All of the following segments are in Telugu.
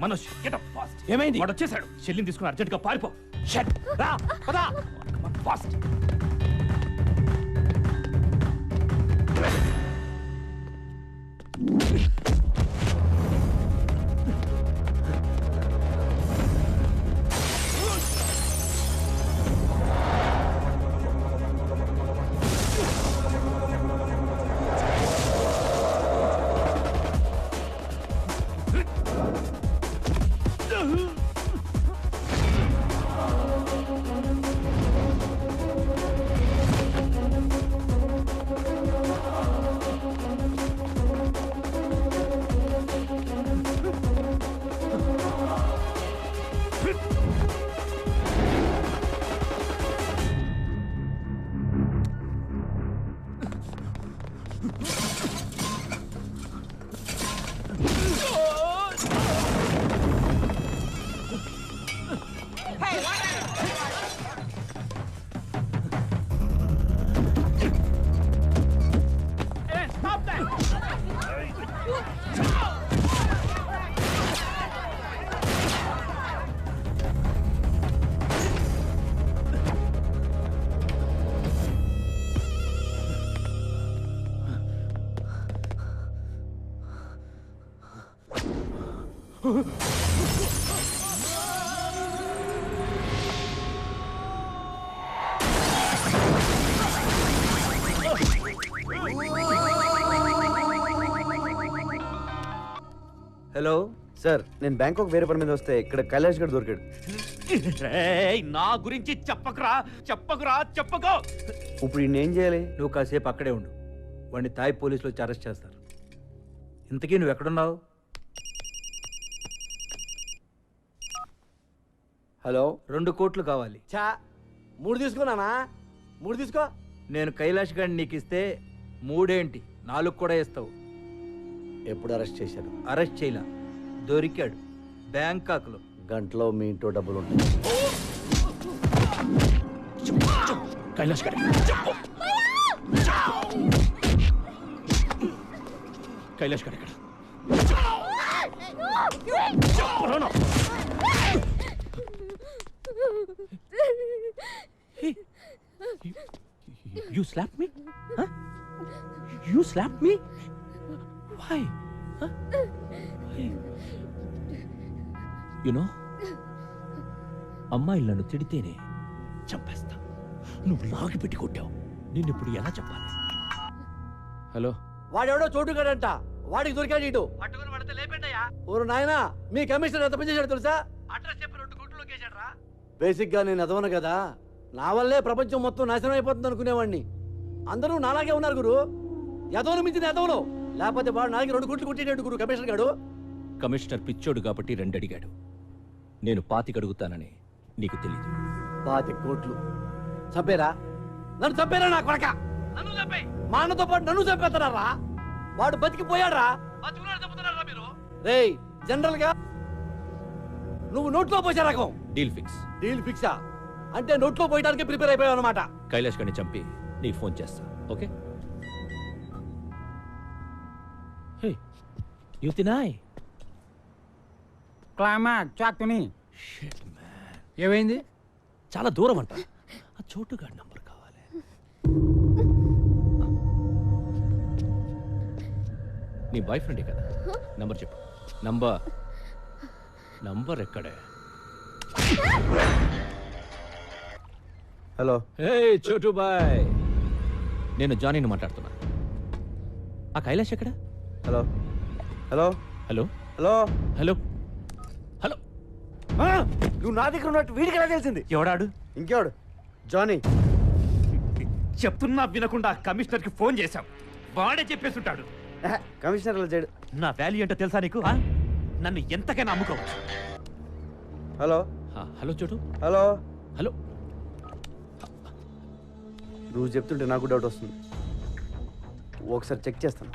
Manoj get up fast. ఏమైంది? వాడు వచ్చేసాడు. చెల్లిని తీసుకుని అర్జెంట్ గా పారిపో. షట్ రా పదా ఫాస్ట్. హలో సార్, నేను బ్యాంకాక్ వేరే పని మీద వస్తే ఇక్కడ కైలాష్ గడ్ దొరికాడు. నా గురించి చెప్పకురా చెప్పకో. ఇప్పుడు ఈయన ఏం చేయాలి? నువ్వు కాసేపు అక్కడే ఉండు. వాడిని తాయ్ పోలీసులు వచ్చి అరెస్ట్ చేస్తారు. ఇంతకీ నువ్వు ఎక్కడున్నావు? హలో, 2 కోట్లు కావాలి. చా 3 తీసుకున్నానా? 3 తీసుకో. నేను కైలాష్ గడ్ నీకు ఇస్తే 3 ఏంటి 4 కూడా ఇస్తావు. ఎప్పుడు అరెస్ట్ చేశారు? అరెస్ట్ చేయలా, దొరికాడు బ్యాంకాక్ లో. గంటలో మీ ఇంట్లో డబ్బులు ఉంటాయి. కైలాష్ గారు కైలాష్ గారు ఎక్కడ? You slapped me? Huh? You slapped me? Why? Huh? Why? You know, అమ్మాయిలు నన్ను తిడితేనే చంపేస్తా. నువ్వు లాగి పెట్టి కొట్టావు. నిన్నిప్పుడు ఎలా చెప్పాలి? హలో, వాడెవడో చోటుగాడంట, వాడికి దొరికాడు. ఇటు పట్టుకుని పడితే లేపేంటయ్యా. ఓరు నాయనా, మీ కమిషనర్ ఎంత పని చేశాడు తెలుసా? అడ్రస్ చెప్పి 2 కోట్లు లొకేషన్ రా. బేసిక్ గా నేను ఎదవను కదా, నా వల్లే ప్రపంచం మొత్తం నాశనం అయిపోతుంది అనుకునేవాడిని. అందరూ నాలాగే ఉన్నారు గురు. ఎదవను మించిన ఎదవను. లేకపోతే వాడు నాకి 2 కోట్లు కొట్టేటట్టు గురు కమిషనర్ గాడు. కమిషనర్ పిచ్చోడు కాబట్టి 2 అడిగాడు. నేను 25 అడుగుతానని నీకు తెలీదు. 25 కోట్లు చంపేరా? నన్ను చంపేరా నా కొడక? నన్ను చంపే, మా అన్నతో పాటు నన్ను చంపేస్తారా? వాడు బతికిపోయాడ్రా. రేయ్, జనరల్ గా నువ్వు నోట్లో పోసే రకం. Deal fix. డీల్ ఫిక్సా? అంటే నోట్లో పోయడానికి ప్రిపేర్ అయిపోయావు అనమాట. కైలాష్ గారిని చంపి నీకు ఫోన్ చేస్తా. ఓకే? హే యుతినాయ్. క్లైమాక్స్ చాక్తుని. షిట్ మ్యాన్, ఏమైంది? చాలా దూరం అంట. ఆ చోటుగాడి నంబర్ కావాలి. నీ బాయ్ ఫ్రెండే కదా? నంబర్ చెప్పు. నంబర్ ఎక్కడే? హలో. హే చోటు బాయ్, నేను జానీని మాట్లాడుతున్నా. ఆ కైలాష్ ఎక్కడ? Hello hello hello hello hello hello. నువ్వు నా దగ్గర ఉన్నట్టు వీడికి ఎలా తెలిసింది? ఎవడాడు? ఇంకెవడు? జానీ. చెప్తున్నా వినకుండా కమిషనర్ కి ఫోన్ చేశాం. వాడే చెప్పేస్తుంటాడు. కమిషనర్ చేయడు. నా వాల్యూ ఏంటో తెలుసా నీకు? నన్ను ఎంతకైనా అమ్ముకోవచ్చు. హలో హలో చోటు. Hello hello. నువ్వు చెప్తుంటే నాకు డౌట్ వస్తుంది. ఒకసారి చెక్ చేస్తాను.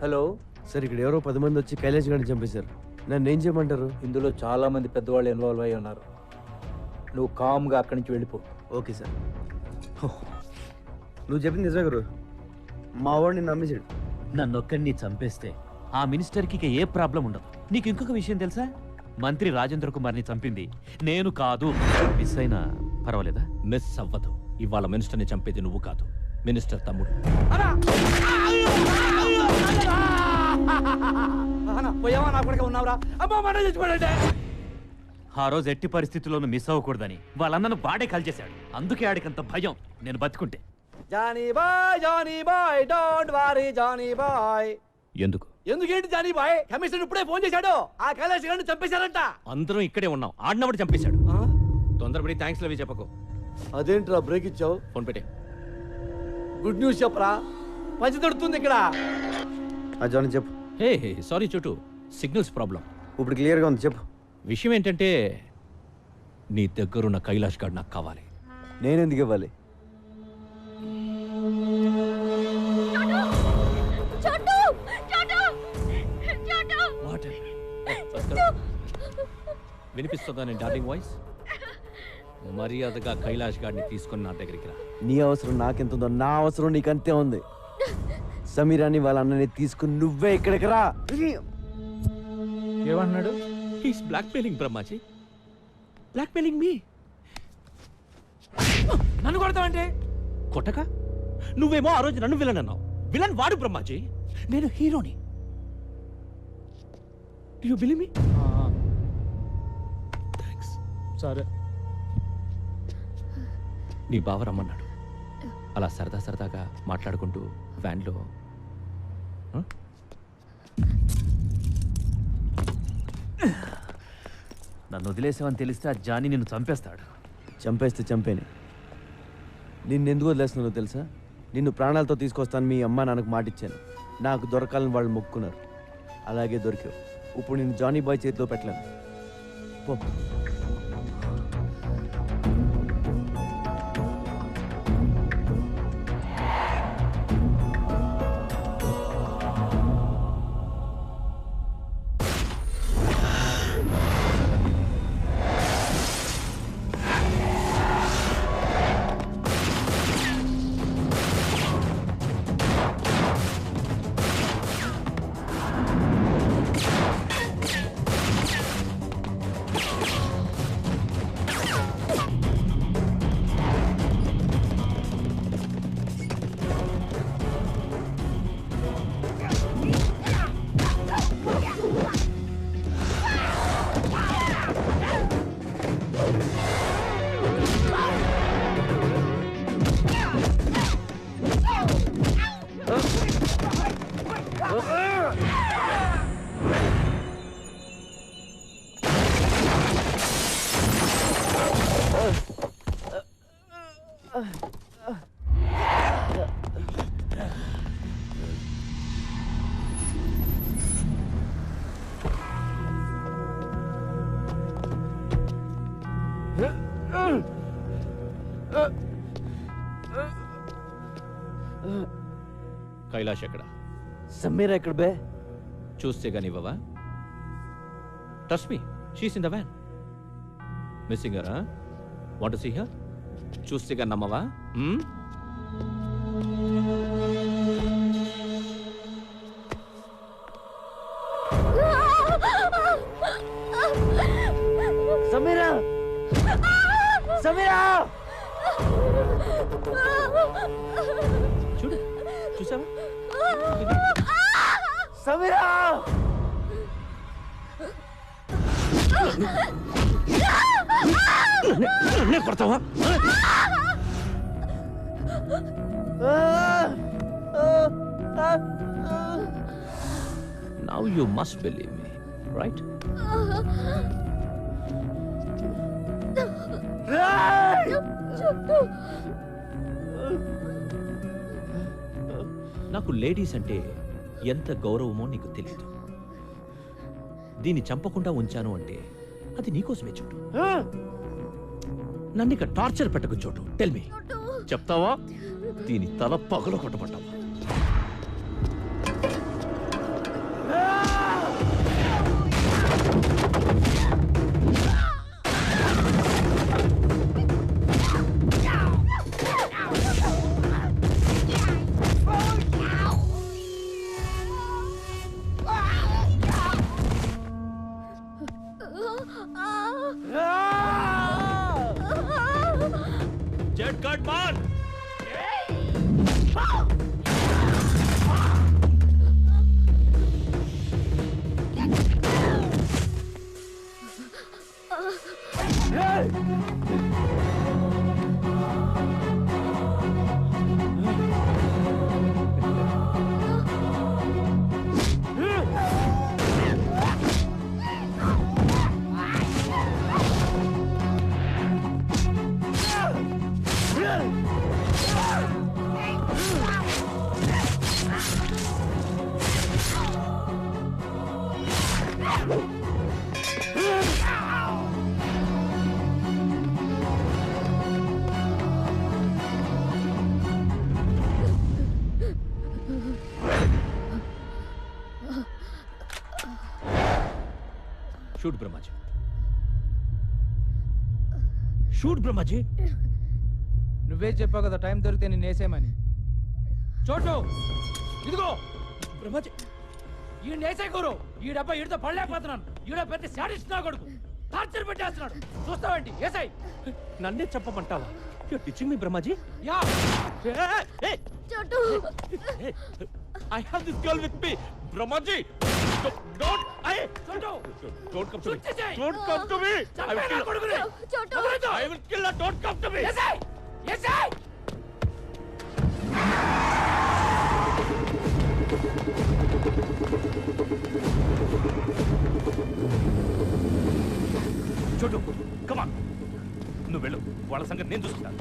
హలో సార్, ఇక్కడ ఎవరో 10 మంది వచ్చి కైలాష్ గారిని చంపేశారు. నన్ను ఏం చేయమంటారు? ఇందులో చాలా మంది పెద్దవాళ్ళు ఇన్వాల్వ్ అయి ఉన్నారు. నువ్వు కామ్గా అక్కడి నుంచి వెళ్ళిపో. Okay sir. నువ్వు చెప్పింది నిజమే గురు. మా వాడిని నమ్మేశాడు. నన్నొక్కడిని చంపేస్తే ఆ మినిస్టర్కి ఇక ఏ ప్రాబ్లం ఉండదు. నీకు ఇంకొక విషయం తెలుసా? మంత్రి రాజేంద్ర కుమార్ని చంపింది నేను కాదు. మిస్ అయినా పర్వాలేదా? మిస్ అవ్వదు. ఇవాళ మినిస్టర్ని చంపేది నువ్వు కాదు, మినిస్టర్ తమ్ముడు. పోయావా నా కొడుకు ఉన్నావురా? అమ్మా మన చచ్చిపోయాడే. ఆ రోజు ఎట్టి పరిస్థితుల్లోనూ మిస్ అవ్వకూడదని వాళ్ళన్నను వాడే కాల్చేశాడు. అందుకే ఆడికంత భయం నేను బతుకుంటే. Johnny boy don't worry Johnny boy. ఎందుకు? ఎందుకేంటి జానీ బాయ్? కమిషనర్ ఇప్పుడే ఫోన్ చేశాడు, ఆ కైలాష్ గారిని చంపేశారంట. అందరం ఇక్కడే ఉన్నాం, ఆడినవాడు చంపేశాడు. తొందరపడి థ్యాంక్స్ లవి చెప్పకు. అదేంట్రా బ్రేక్ ఇచ్చావు? ఫోన్ పెట్టే. గుడ్ న్యూస్ చెప్పరా, పంచి తడుతుంది ఇక్కడ. జానీ చెప్పు. హే సారీ చోటు, సిగ్నల్స్ ప్రాబ్లం. ఇప్పుడు క్లియర్గా ఉంది, చెప్పు. విషయం ఏంటంటే నీ దగ్గరున్న కైలాష్ గార్డ్ నాకు కావాలి. నేనెందుకు ఇవ్వాలి? వినిపిస్తుందా నేను డార్లింగ్ వాయిస్? మర్యాదగా కైలాష్ గారిని తీసుకొని నా దగ్గరికి రా. నీ అవసరం నాకెంతుందో నా అవసరం నీకంతే ఉంది. సమీరాని వాళ్ళ అన్నని తీసుకుని నువ్వే ఇక్కడికి రా. ఏమన్నాడు? హీస్ బ్లాక్మెయిలింగ్ బ్రహ్మాజీ, బ్లాక్మెయిలింగ్ మీ. నన్ను కొడతావంటే? కొట్టక నువ్వేమో ఆ రోజు నన్ను విలన్ అన్నావు. విలన్ వాడు బ్రహ్మాజీ, నేను హీరోని. You believe me? థ్యాంక్స్. సరే. నీ బావ రమ్మన్నాడు. అలా సరదాగా మాట్లాడుకుంటూ వ్యాన్లో. నన్ను వదిలేసావని తెలిస్తే ఆ జానీ నిన్ను చంపేస్తాడు. చంపేస్తే చంపేని. నిన్నెందుకు వదిలేస్తున్నానో తెలుసా? నిన్ను ప్రాణాలతో తీసుకొస్తాను మీ అమ్మ నాన్నకు మాటిచ్చాను. నాకు దొరకాలని వాళ్ళు మొక్కున్నారు, అలాగే దొరికావు. ఇప్పుడు నేను జానీ బాయ్ చేతిలో పెట్టలేను. పో. కైలాష్ ఎక్కడ? సమీరా ఎక్కడ బే? చూస్తే గానీ ఇవ్వవా? Trust me, she's in the van. Missing her? Want to see her? చూస్తే గానీ నమ్మవా? సమీరా! సమీరా! చూడు, చూసావా? సమీరా! నన్నే కొడతావా? Now you must believe me, right? నాకు లేడీస్ అంటే ఎంత గౌరవమో నీకు తెలియదు. దీన్ని చంపకుండా ఉంచాను అంటే అది నీకోసమే చోటు. నన్ను ఇక టార్చర్ పెట్టకు చోటు. టెల్ మీ, చెప్తావా? దీని తల పగలు కొట్టబడ్డావా? Shoot Brahmaji, shoot Brahmaji. నువ్వే చెప్పావు కదా టైం దొరికితే నేను వేసేయమని. చోటు ఇదిగో బ్రహ్మాజీ, ఈ నేసే గురు ఈ డబ్బా ఈడితో పడలేకపోతున్నాను. ఈడ పెద్ద శాడిస్ట్ నా కొడుకు టార్చర్ పెట్టేస్తున్నాడు. చూస్తావేంటి? ఏసై నన్నే చెప్పమంటావా? You are teaching me Brahmaji. Yeah చోటు I have this girl with me, Brahmaji. Don't come to me. Don't come to me. I will kill her. చోటు I will kill her. Don't come to me. ఏసై ఏసై చోటు, come on. నువ్వు వెళ్ళు, వాళ్ళ సంగతి నేను చూసుకుంటాను.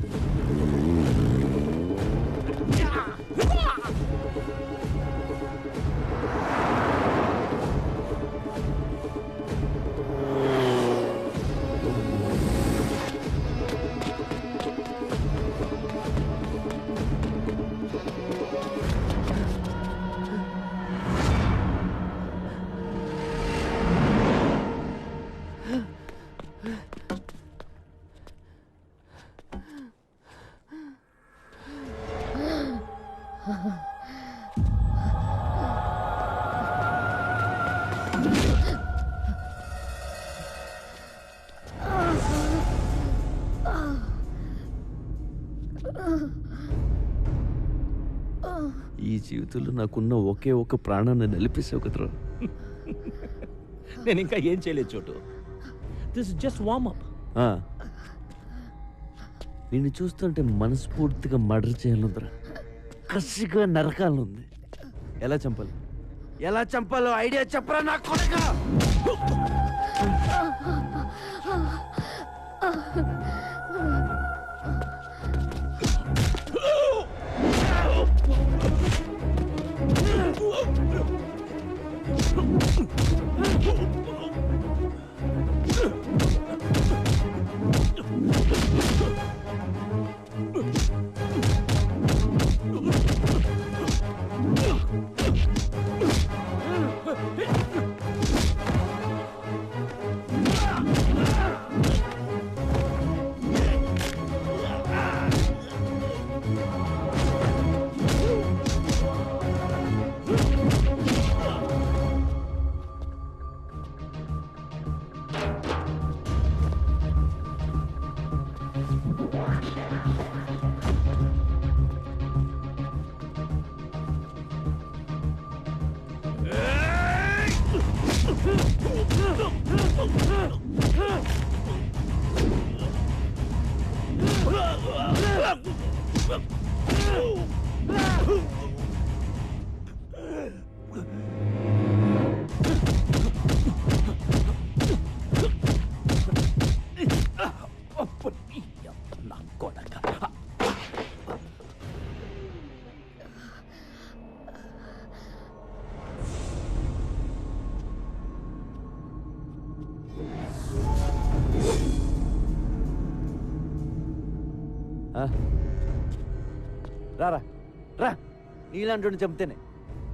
ఈ జీవితంలో నాకున్న ఒకే ఒక ప్రాణాన్ని నిలిపేసావు కదరా. నేను ఇంకా ఏం చేయలేదు చోటు. This is just warm up. నిన్ను చూస్తుంటే మనస్ఫూర్తిగా మర్డర్ చేయాలందరా, కసిగా నరకాలనుంది. ఎలా చంపాలి, ఎలా చంపాలో ఐడియా చెప్పరా నా కొడుకా. రారా రా, నీలాంటి చంపితేనే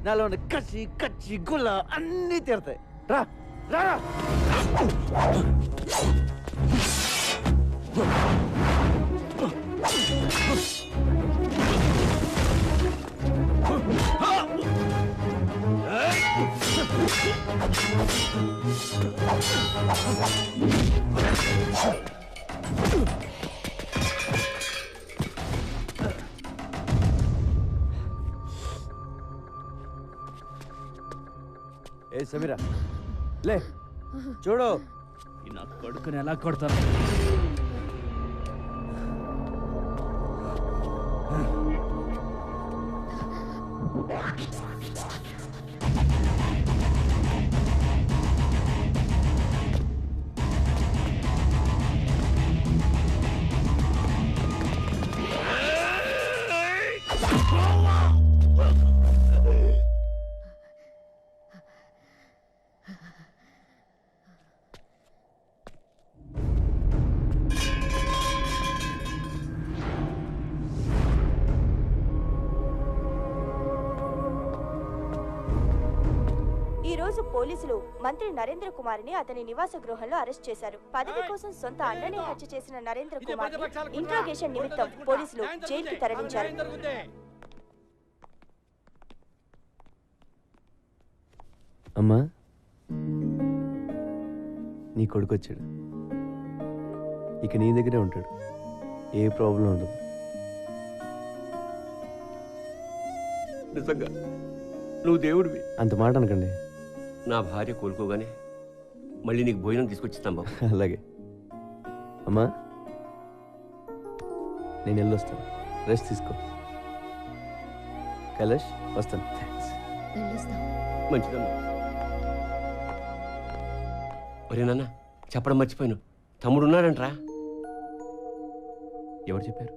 నాలో ఉన్న కసి కచ్చి గుల్ల అన్నీ తీరతాయి. రా రా ఏ సమీరా లే చూడు. నా కొడుకుని ఎలా కొడతాను? ఈ రోజు పోలీసులు మంత్రి నరేంద్ర కుమార్ని అతని నివాస గృహంలో అరెస్ట్ చేశారు. పదవి కోసం సొంత అన్ననే హత్య చేసిన నరేంద్ర కుమార్ ఇంట్రాగేషన్ నిమిత్తం పోలీసులు జైలుకి తరలించారు. అమ్మా నీ కొడుకు వచ్చాడు. ఇక నీ దగ్గరే ఉంటాడు. ఏ ప్రాబ్లం ఉండదు. నిజంగా నువ్వు దేవుడివి. అంత మాట అనకండి. నా భార్య కోలుకోగానే మళ్ళీ నీకు భోజనం తీసుకొచ్చిస్తాం బాబు. అలాగే అమ్మా నేను వెళ్ళొస్తాను. రెస్ట్ తీసుకో. కైలాష్ వస్తాను. మంచిదమ్మా. ఒరే నాన్న చెప్పడం మర్చిపోయాను, తమ్ముడు ఉన్నాడంట్రా. ఎవరు చెప్పారు?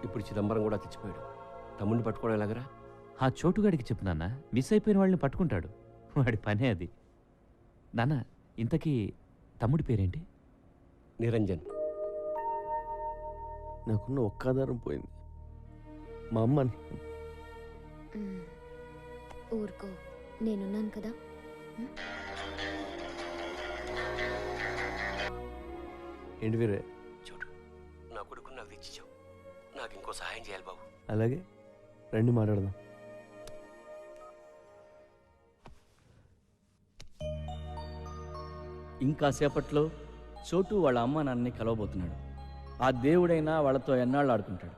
ఇప్పుడు చిదంబరం కూడా తెచ్చిపోయాడు. తమ్ముడిని పట్టుకోవడం ఎలాగరా? ఆ చోటుగాడికి చెప్పు నాన్న, మిస్ అయిపోయిన వాళ్ళని పట్టుకుంటాడు. వాడి పనే అది. నాన్న ఇంతకీ తమ్ముడి పేరేంటి? నిరంజన్. నాకున్న ఒక్క ఆధారం పోయింది. మా అమ్మ. ఊరుకో, నేనున్నాను కదా. ఏంటి వీరే? చూడు, నా కొడుకుని నాకు తెచ్చిచ్చావు. నాకు ఇంకో సహాయం చేయాలి బాబు. అలాగే రండి మాట్లాడదాం. ఇంకా సేపట్లో చోటు వాళ్ళ అమ్మ నాన్నని కలవబోతున్నాడు. ఆ దేవుడైనా వాళ్ళతో ఎన్నాళ్ళు ఆడుకుంటాడు.